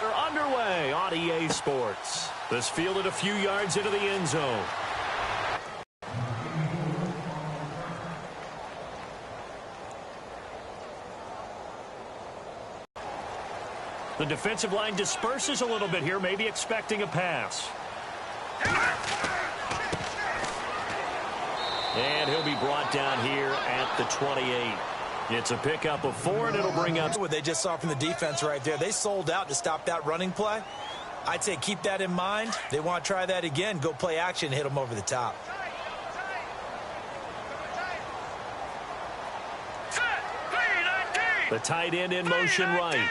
They're underway on EA Sports. This fielded a few yards into the end zone. The defensive line disperses a little bit here, maybe expecting a pass. And he'll be brought down here at the 28. It's a pickup of 4, and it'll bring up what they just saw from the defense right there. They sold out to stop that running play. I'd say keep that in mind. They want to try that again. Go play action, hit them over the top. The tight end in motion right.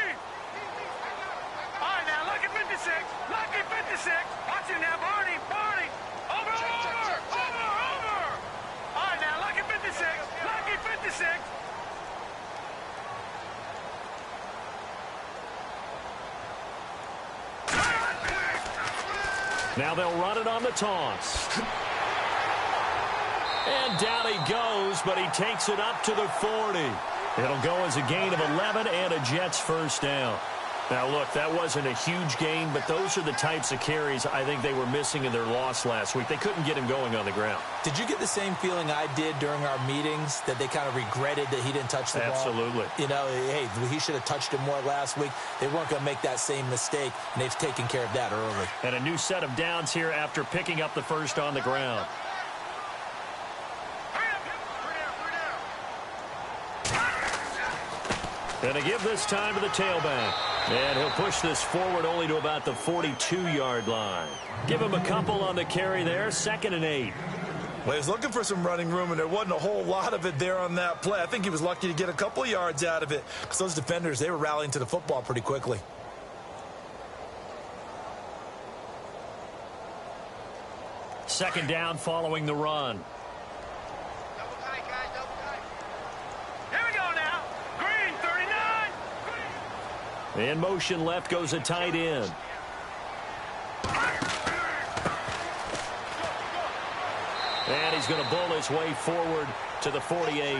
Now they'll run it on the toss. And down he goes, but he takes it up to the 40. It'll go as a gain of 11 and a Jets first down. Now, look, that wasn't a huge gain, but those are the types of carries I think they were missing in their loss last week. They couldn't get him going on the ground. Did you get the same feeling I did during our meetings, that they kind of regretted that he didn't touch the ball? Absolutely. You know, hey, he should have touched it more last week. They weren't going to make that same mistake, and they've taken care of that early. And a new set of downs here after picking up the first on the ground. And a give this time to the tailback. And he'll push this forward only to about the 42-yard line. Give him a couple on the carry there, 2nd and 8. Well, he was looking for some running room, and there wasn't a whole lot of it there on that play. I think he was lucky to get a couple of yards out of it, because those defenders, they were rallying to the football pretty quickly. Second down following the run. In motion left goes a tight end. And he's going to bull his way forward to the 48.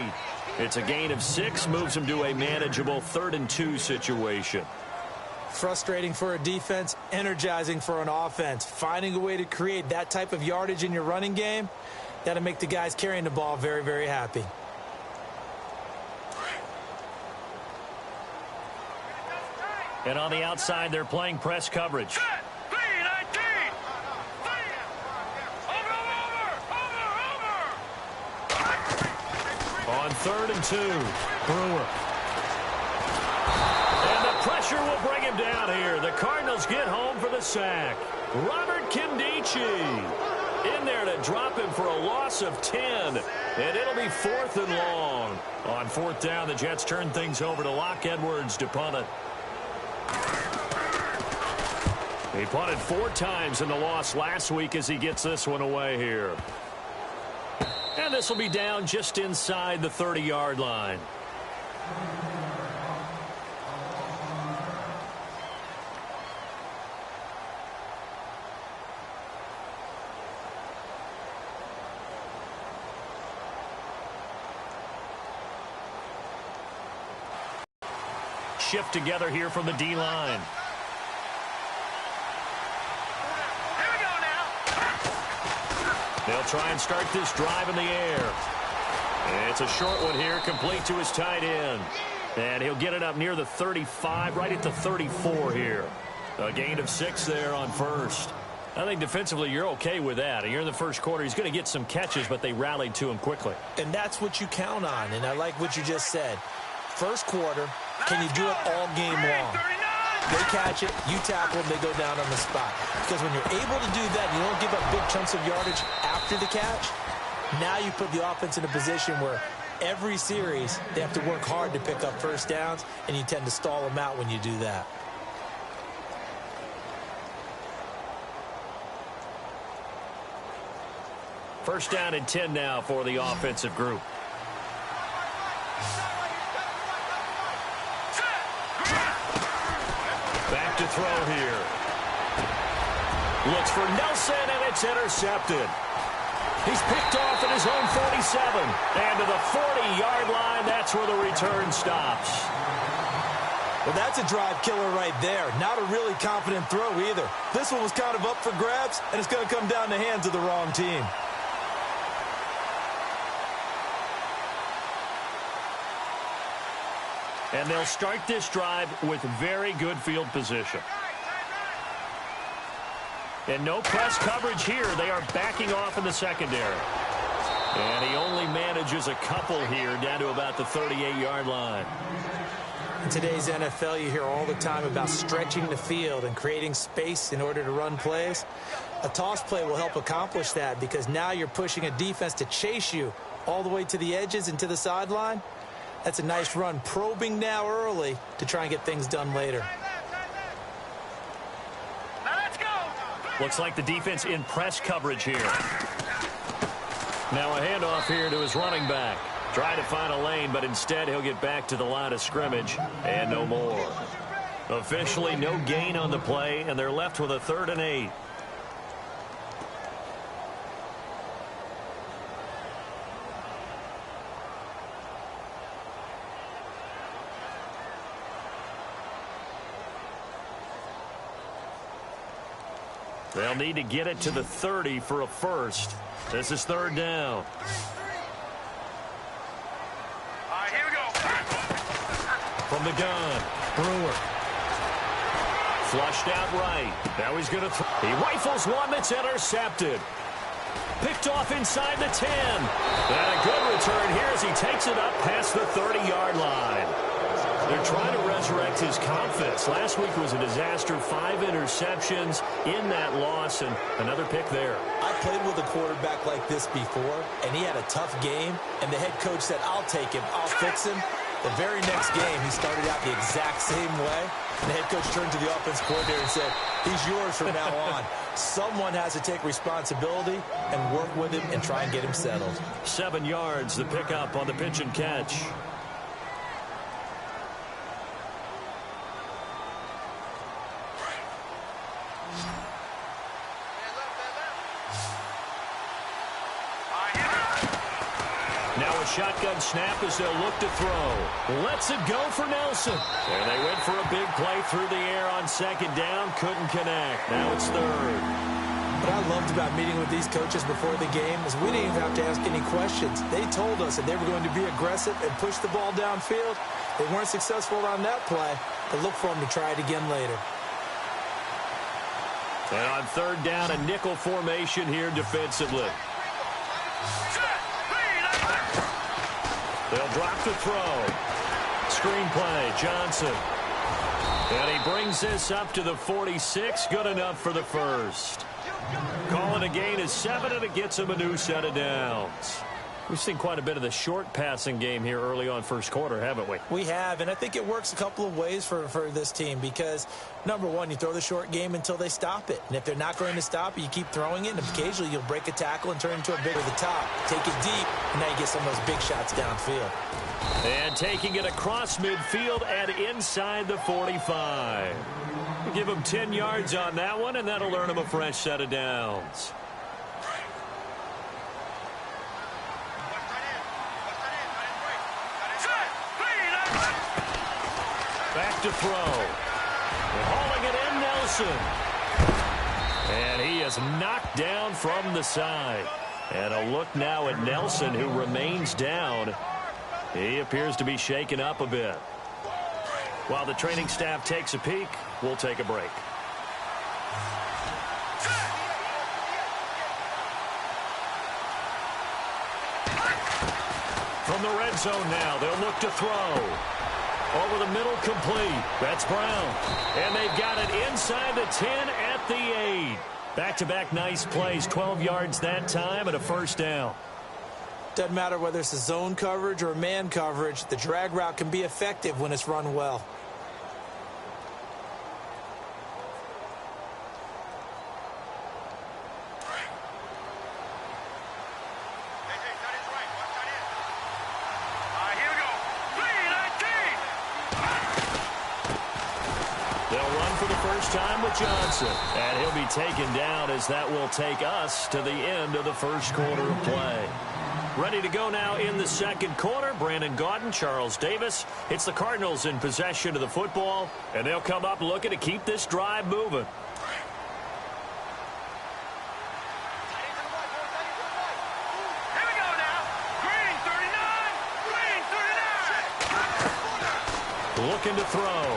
It's a gain of 6, moves him to a manageable 3rd and 2 situation. Frustrating for a defense, energizing for an offense. Finding a way to create that type of yardage in your running game, that'll make the guys carrying the ball very, very happy. And on the outside, they're playing press coverage. On 3rd and 2, Brewer. And the pressure will bring him down here. The Cardinals get home for the sack. Robert Kimdichie in there to drop him for a loss of 10. And it'll be 4th and long. On 4th down, the Jets turn things over to Locke Edwards to punt it. He punted 4 times in the loss last week as he gets this one away here. And this will be down just inside the 30-yard line. Shift together here from the D-line. They'll try and start this drive in the air. It's a short one here, complete to his tight end. And he'll get it up near the 35, right at the 34 here. A gain of 6 there on first. I think defensively you're okay with that. You're in the first quarter. He's going to get some catches, but they rallied to him quickly. And that's what you count on, and I like what you just said. First quarter, can you do it all game long? They catch it, you tackle them, they go down on the spot. Because when you're able to do that, you don't give up big chunks of yardage after the catch. Now you put the offense in a position where every series they have to work hard to pick up first downs, and you tend to stall them out when you do that. First down and 10 now for the offensive group. Back to throw here. Looks for Nelson, and it's intercepted. He's picked off at his own 47. And to the 40-yard line, that's where the return stops. Well, that's a drive killer right there. Not a really confident throw either. This one was kind of up for grabs, and it's going to come down the hands of the wrong team. And they'll start this drive with very good field position. And no press coverage here. They are backing off in the secondary. And he only manages a couple here down to about the 38-yard line. In today's NFL, you hear all the time about stretching the field and creating space in order to run plays. A toss play will help accomplish that because now you're pushing a defense to chase you all the way to the edges and to the sideline. That's a nice run, probing now early to try and get things done later. Now let's go. Looks like the defense in press coverage here. Now a handoff here to his running back. Try to find a lane, but instead he'll get back to the line of scrimmage and no more. Officially no gain on the play, and they're left with a 3rd and 8. They'll need to get it to the 30 for a first. This is 3rd down. Here we go. From the gun, Brewer. Flushed out right. Now he's going to throw. He rifles one that's intercepted. Picked off inside the 10. And a good return here as he takes it up past the 30-yard line. They're trying to resurrect his confidence. Last week was a disaster. 5 interceptions in that loss, and another pick there. I played with a quarterback like this before, and he had a tough game, and the head coach said, I'll take him, I'll fix him. The very next game, he started out the exact same way, and the head coach turned to the offense coordinator and said, he's yours from now on. Someone has to take responsibility and work with him and try and get him settled. 7 yards, the pickup on the pitch and catch. Shotgun snap as they'll look to throw. Lets it go for Nelson. And they went for a big play through the air on 2nd down. Couldn't connect. Now it's 3rd. What I loved about meeting with these coaches before the game is we didn't even have to ask any questions. They told us that they were going to be aggressive and push the ball downfield. They weren't successful on that play, but look for them to try it again later. And on 3rd down, a nickel formation here defensively. They'll drop the throw. Screen play, Johnson. And he brings this up to the 46. Good enough for the first. Calling a gain is 7, and it gets him a new set of downs. We've seen quite a bit of the short passing game here early on first quarter, haven't we? We have, and I think it works a couple of ways for this team because, number one, you throw the short game until they stop it. And if they're not going to stop it, you keep throwing it, and occasionally you'll break a tackle and turn it into a big over the top. Take it deep, and now you get some of those big shots downfield. And taking it across midfield and inside the 45. We'll give him 10 yards on that one, and that'll earn him a fresh set of downs. Back to throw. And hauling it in, Nelson. And he is knocked down from the side. And a look now at Nelson, who remains down. He appears to be shaken up a bit. While the training staff takes a peek, we'll take a break. From the red zone now, they'll look to throw. Over the middle, complete. That's Brown. And they've got it inside the 10 at the 8. Back-to-back nice plays. 12 yards that time and a first down. Doesn't matter whether it's a zone coverage or man coverage. The drag route can be effective when it's run well. Time with Johnson, and he'll be taken down as that will take us to the end of the first quarter of play. Ready to go now in the second quarter. Brandon Gaudin, Charles Davis. It's the Cardinals in possession of the football, and they'll come up looking to keep this drive moving. Here we go now. Green 39. Green 39. Looking to throw.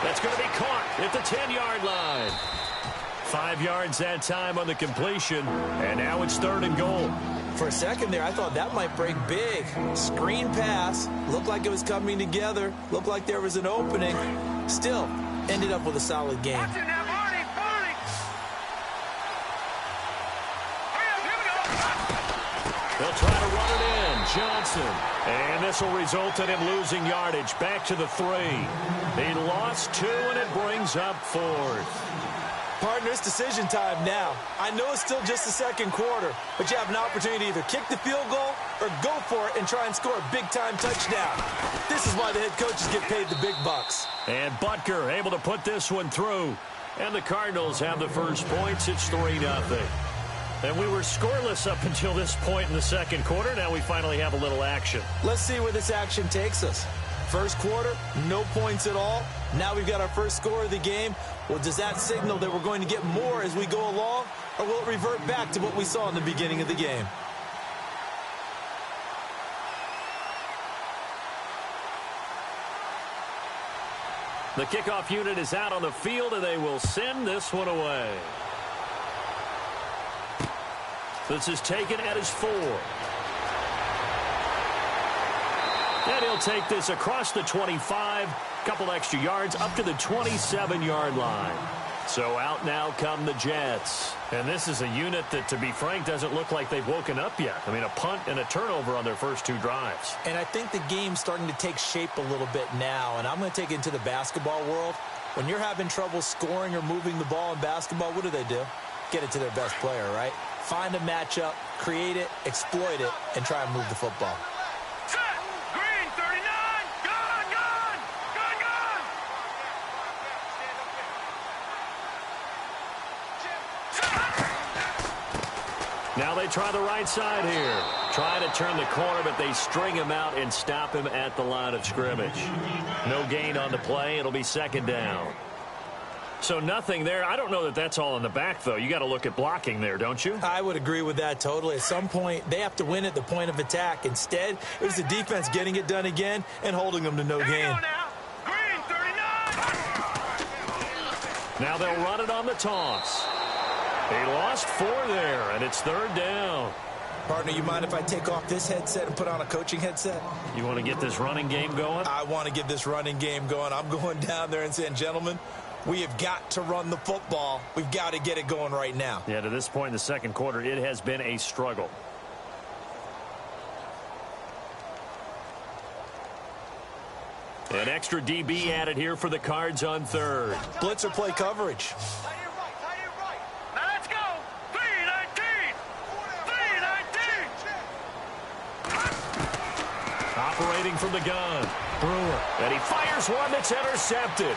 That's going to be caught at the 10-yard line. 5 yards that time on the completion, and now it's 3rd and goal. For a second there, I thought that might break big. Screen pass. Looked like it was coming together. Looked like there was an opening. Still, ended up with a solid game. Watch it now, Barney. Barney. Here we go. They'll try to run it in. Johnson. And this will result in him losing yardage. Back to the 3. He lost 2, and it brings up 4th. Partner, it's decision time now. I know it's still just the second quarter, but you have an opportunity to either kick the field goal or go for it and try and score a big-time touchdown. This is why the head coaches get paid the big bucks. And Butker able to put this one through. And the Cardinals have the first points. It's 3-0. And we were scoreless up until this point in the second quarter. Now we finally have a little action. Let's see where this action takes us. First quarter, no points at all. Now we've got our first score of the game. Well, does that signal that we're going to get more as we go along, or will it revert back to what we saw in the beginning of the game? The kickoff unit is out on the field, and they will send this one away. This is taken at his 4. And he'll take this across the 25, couple extra yards, up to the 27-yard line. So out now come the Jets. And this is a unit that, to be frank, doesn't look like they've woken up yet. I mean, a punt and a turnover on their first 2 drives. And I think the game's starting to take shape a little bit now. And I'm going to take it into the basketball world. When you're having trouble scoring or moving the ball in basketball, what do? Get it to their best player, right? Find a matchup, create it, exploit it, and try and move the football. Now they try the right side here. Try to turn the corner, but they string him out and stop him at the line of scrimmage. No gain on the play. It'll be 2nd down. So nothing there. I don't know that that's all in the back, though. You got to look at blocking there, don't you? I would agree with that totally. At some point, they have to win at the point of attack. Instead, it was the defense getting it done again and holding them to no gain. Green 39. Now they'll run it on the toss. He lost 4 there, and it's 3rd down. Partner, you mind if I take off this headset and put on a coaching headset? You want to get this running game going? I want to get this running game going. I'm going down there and saying, gentlemen, we have got to run the football. We've got to get it going right now. Yeah, to this point in the second quarter, it has been a struggle. An extra DB added here for the Cards on 3rd. Blitzer play coverage. Now let's go. 3-19. 3-19. Operating from the gun. Brewer. And he fires one that's intercepted.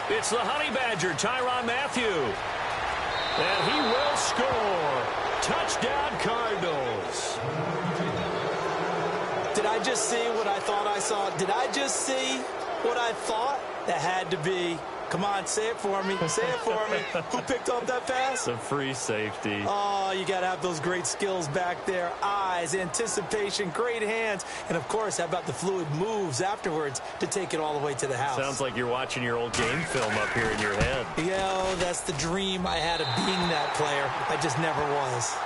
It's the Honey Badger, Tyrann Mathieu. And he will score. Touchdown, Cardinals. Did I just see what I thought I saw? Did I just see what I thought? That had to be. Come on, say it for me. Say it for me. Who picked up that pass? A free safety. Oh, you got to have those great skills back there. Eyes, anticipation, great hands. And, of course, how about the fluid moves afterwards to take it all the way to the house? Sounds like you're watching your old game film up here in your head. Yo, that's the dream I had of being that player. I just never was.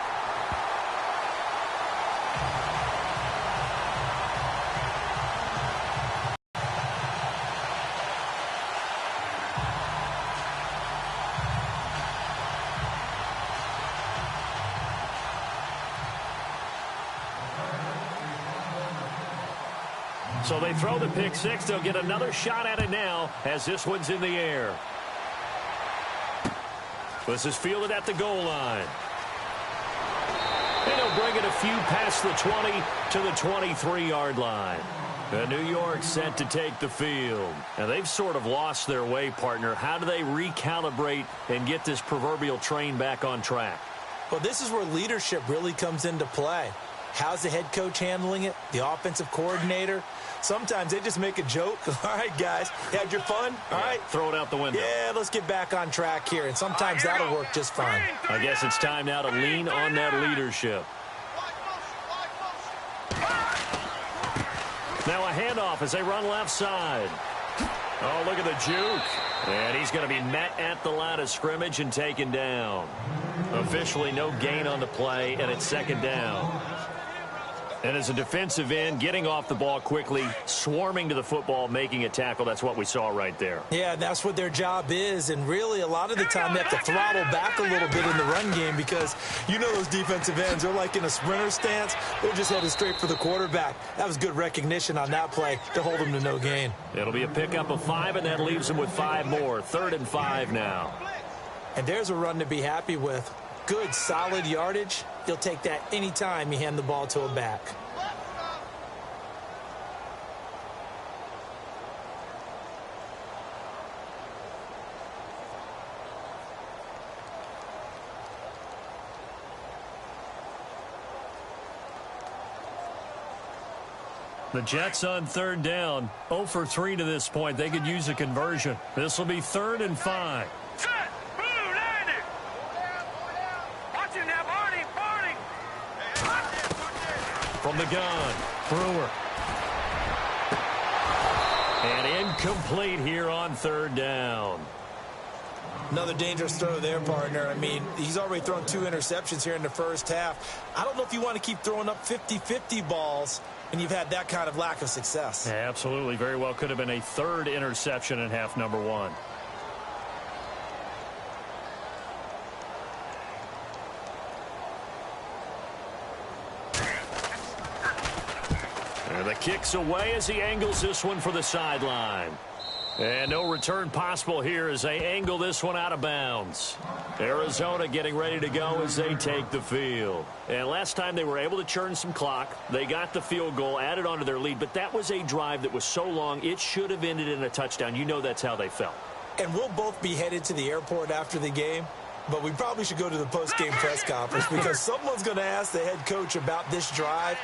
So they throw the pick 6. They'll get another shot at it now as this one's in the air. This is fielded at the goal line. And he'll bring it a few past the 20 to the 23-yard line. And New York set to take the field. And they've sort of lost their way, partner. How do they recalibrate and get this proverbial train back on track? Well, this is where leadership really comes into play. How's the head coach handling it? The offensive coordinator? Sometimes they just make a joke. All right, guys, you had your fun? All right. Throw it out the window. Yeah, let's get back on track here, and sometimes that'll work just fine. I guess it's time now to lean on that leadership. Now a handoff as they run left side. Oh, look at the juke. And he's going to be met at the line of scrimmage and taken down. Officially no gain on the play, and it's second down. And as a defensive end, getting off the ball quickly, swarming to the football, making a tackle, that's what we saw right there. Yeah, that's what their job is, and really a lot of the time they have to throttle back a little bit in the run game because you know those defensive ends, they're like in a sprinter stance. They're just headed straight for the quarterback. That was good recognition on that play to hold them to no gain. It'll be a pickup of 5, and that leaves them with 5 more. 3rd and 5 now. And there's a run to be happy with. Good, solid yardage. You'll take that anytime you hand the ball to a back. The Jets on 3rd down. 0 for 3 to this point. They could use a conversion. This will be 3rd and 5. From the gun, Brewer. And incomplete here on 3rd down. Another dangerous throw there, partner. I mean, he's already thrown 2 interceptions here in the first half. I don't know if you want to keep throwing up 50-50 balls when you've had that kind of lack of success. Yeah, absolutely. Very well could have been a 3rd interception in half number 1. And the kick's away as he angles this one for the sideline. And no return possible here as they angle this one out of bounds. Arizona getting ready to go as they take the field. And last time they were able to churn some clock. They got the field goal, added onto their lead. But that was a drive that was so long, it should have ended in a touchdown. You know that's how they felt. And we'll both be headed to the airport after the game. But we probably should go to the post-game press conference because someone's going to ask the head coach about this drive.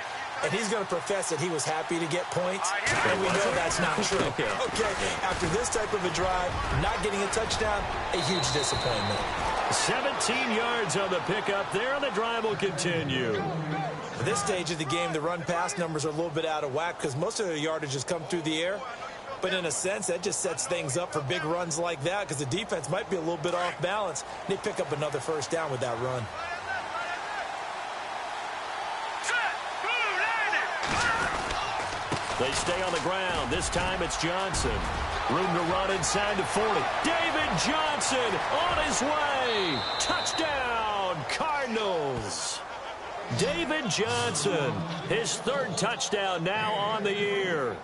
And he's going to profess that he was happy to get points, and we know that's not true. Okay, after this type of a drive, not getting a touchdown, a huge disappointment. 17 yards on the pickup there, and the drive will continue. At this stage of the game, the run-pass numbers are a little bit out of whack because most of their yardage has come through the air. But in a sense, that just sets things up for big runs like that because the defense might be a little bit off balance. They pick up another 1st down with that run. They stay on the ground. This time it's Johnson. Room to run inside to 40. David Johnson on his way. Touchdown, Cardinals. David Johnson, his 3rd touchdown now on the year.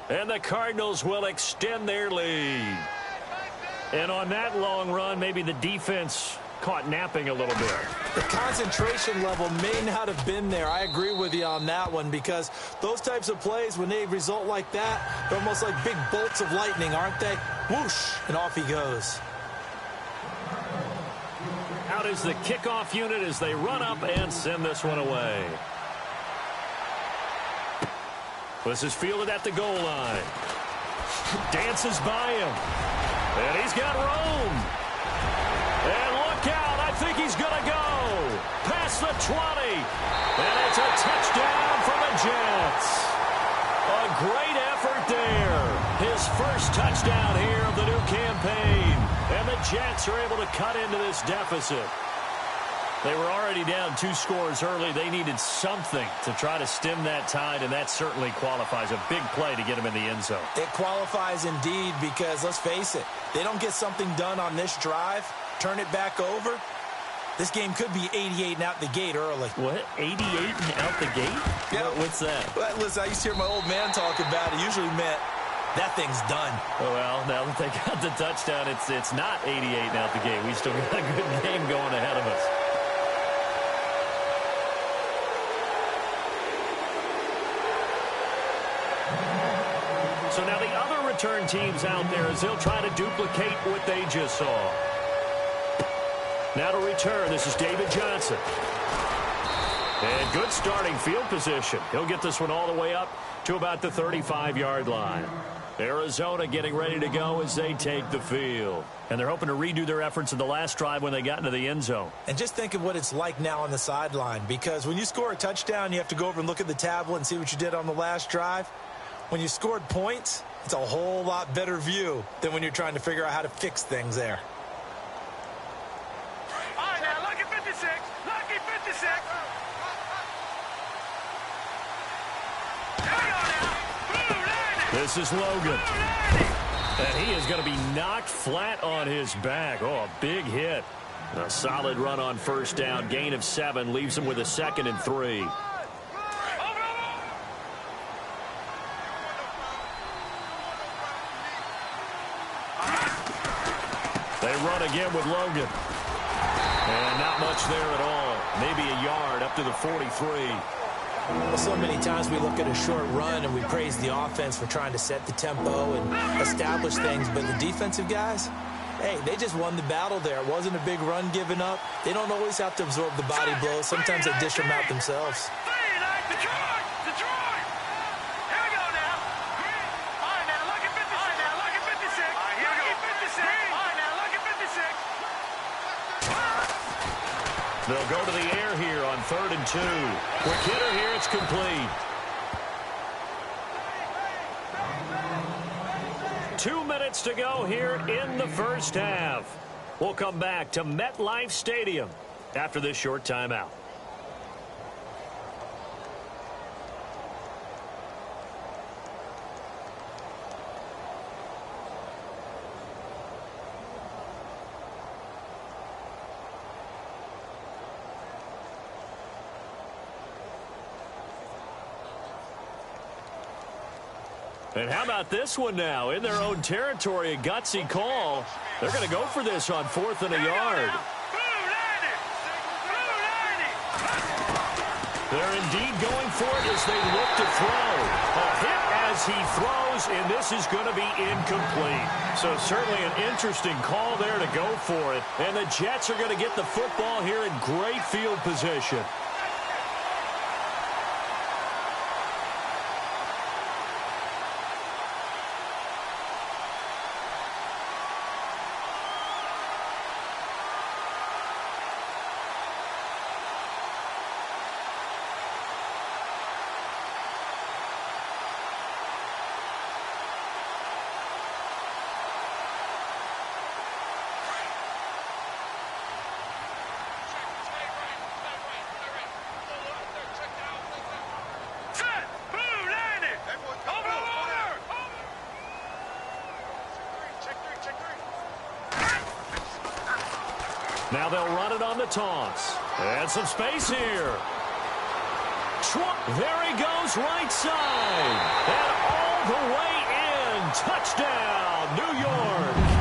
And the Cardinals will extend their lead. And on that long run, maybe the defense caught napping a little bit. The concentration level may not have been there. I agree with you on that one because those types of plays, when they result like that, they're almost like big bolts of lightning, aren't they? Whoosh, and off he goes. Out is the kickoff unit as they run up and send this one away. This is fielded at the goal line. Dances by him. And he's got room. And look out. I think he's going to go. Past the 20. And it's a touchdown for the Jets. A great effort there. His first touchdown here of the new campaign. And the Jets are able to cut into this deficit. They were already down 2 scores early. They needed something to try to stem that tide, and that certainly qualifies. A big play to get them in the end zone. It qualifies indeed because, let's face it, they don't get something done on this drive, turn it back over, this game could be 88 and out the gate early. What? 88 and out the gate? Yeah. What's that? Well, listen, I used to hear my old man talk about it. Usually meant that thing's done. Well, now that they got the touchdown, it's not 88 and out the gate. We still got a good game going ahead of us. So now the other return teams out there as they'll try to duplicate what they just saw. Now to return, this is David Johnson. And good starting field position. He'll get this one all the way up to about the 35-yard line. Arizona getting ready to go as they take the field. And they're hoping to redo their efforts in the last drive when they got into the end zone. And just think of what it's like now on the sideline, because when you score a touchdown, you have to go over and look at the tablet and see what you did on the last drive. When you scored points, it's a whole lot better view than when you're trying to figure out how to fix things there. All right, now, lucky 56. Lucky 56. Here we go now. Blue landing. This is Logan. And he is going to be knocked flat on his back. Oh, a big hit. A solid run on first down. Gain of 7 leaves him with a 2nd and 3. They run again with Logan. And not much there at all. Maybe a yard up to the 43. Well, so many times we look at a short run and we praise the offense for trying to set the tempo and establish things, but the defensive guys, hey, they just won the battle there. It wasn't a big run given up. They don't always have to absorb the body blows. Sometimes they dish them out themselves. Detroit! Here we go now. All right, now, lucky 56. All right, now, lucky 56. All right, here we go. Lucky 56. All right, now, lucky 56. They'll go to the air here on 3rd and 2. Quick hitter here, it's complete. 2 minutes to go here in the first half. We'll come back to MetLife Stadium after this short timeout. And how about this one now? In their own territory, a gutsy call. They're going to go for this on 4th and a yard. They're indeed going for it as they look to throw. A hit as he throws, and this is going to be incomplete. So certainly an interesting call there to go for it. And the Jets are going to get the football here in great field position. Now they'll run it on the toss. And some space here. There he goes, right side. And all the way in. Touchdown, New York.